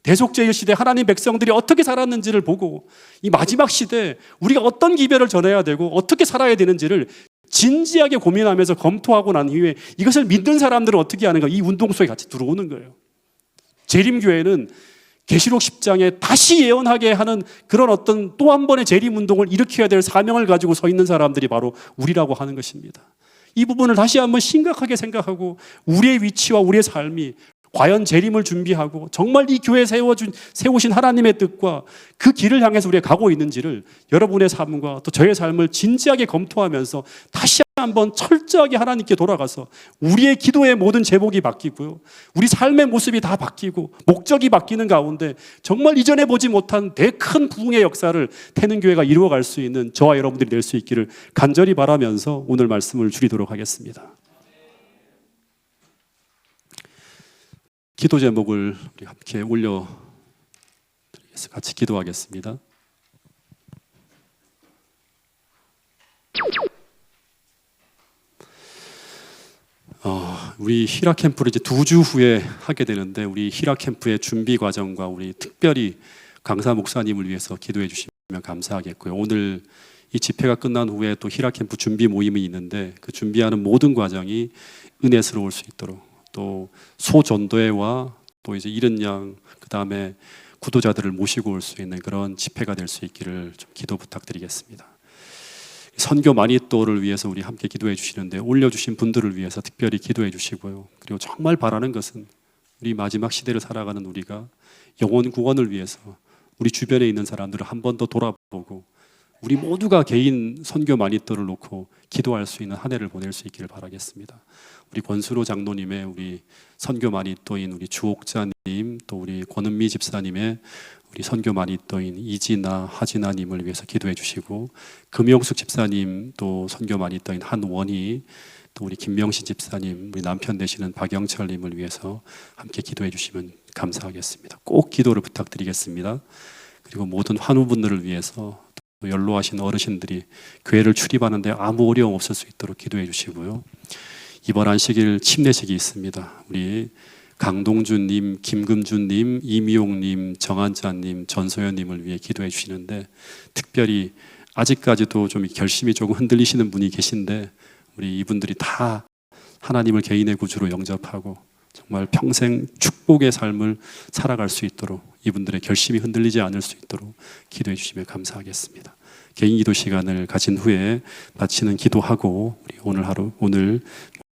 대속죄일 시대 하나님 백성들이 어떻게 살았는지를 보고 이 마지막 시대 우리가 어떤 기별을 전해야 되고 어떻게 살아야 되는지를 진지하게 고민하면서 검토하고 난 이후에 이것을 믿는 사람들은 어떻게 하는가? 이 운동 속에 같이 들어오는 거예요. 재림교회는 계시록 10장에 다시 예언하게 하는 그런 어떤 또 한 번의 재림 운동을 일으켜야 될 사명을 가지고 서 있는 사람들이 바로 우리라고 하는 것입니다. 이 부분을 다시 한번 심각하게 생각하고 우리의 위치와 우리의 삶이 과연 재림을 준비하고 정말 이 교회에 세우신 하나님의 뜻과 그 길을 향해서 우리가 가고 있는지를 여러분의 삶과 또 저의 삶을 진지하게 검토하면서 다시 한번 철저하게 하나님께 돌아가서 우리의 기도의 모든 제목이 바뀌고요. 우리 삶의 모습이 다 바뀌고 목적이 바뀌는 가운데 정말 이전에 보지 못한 큰 부흥의 역사를 태능교회가 이루어갈 수 있는 저와 여러분들이 될 수 있기를 간절히 바라면서 오늘 말씀을 줄이도록 하겠습니다. 기도 제목을 우리 함께 올려드리겠습니다. 같이 기도하겠습니다. 우리 히라 캠프를 이제 2주 후에 하게 되는데 우리 히라 캠프의 준비 과정과 우리 특별히 강사 목사님을 위해서 기도해 주시면 감사하겠고요. 오늘 이 집회가 끝난 후에 또 히라 캠프 준비 모임이 있는데 그 준비하는 모든 과정이 은혜스러울 수 있도록 또 소전도회와 또 이제 이른 양 그다음에 구도자들을 모시고 올 수 있는 그런 집회가 될 수 있기를 좀 기도 부탁드리겠습니다. 선교 마니또를 위해서 우리 함께 기도해 주시는데 올려주신 분들을 위해서 특별히 기도해 주시고요. 그리고 정말 바라는 것은 우리 마지막 시대를 살아가는 우리가 영혼 구원을 위해서 우리 주변에 있는 사람들을 한 번 더 돌아보고 우리 모두가 개인 선교 마니또를 놓고 기도할 수 있는 한 해를 보낼 수 있기를 바라겠습니다. 우리 권수로 장로님의 우리 선교 마니또인 우리 주옥자님 또 우리 권은미 집사님의 우리 선교 마니또인 이진아 하진아님을 위해서 기도해 주시고 금용숙 집사님 또 선교 마니또인 한원희 또 우리 김명신 집사님 우리 남편 되시는 박영철님을 위해서 함께 기도해 주시면 감사하겠습니다. 꼭 기도를 부탁드리겠습니다. 그리고 모든 환우분들을 위해서 또 연로하신 어르신들이 교회를 출입하는데 아무 어려움 없을 수 있도록 기도해 주시고요. 이번 안식일 침례식이 있습니다. 우리 강동준님, 김금준님, 이미용님, 정한자님, 전소연님을 위해 기도해 주시는데 특별히 아직까지도 좀 결심이 조금 흔들리시는 분이 계신데 우리 이분들이 다 하나님을 개인의 구주로 영접하고 정말 평생 축복의 삶을 살아갈 수 있도록 이분들의 결심이 흔들리지 않을 수 있도록 기도해 주시면 감사하겠습니다. 개인 기도 시간을 가진 후에 마치는 기도하고 우리 오늘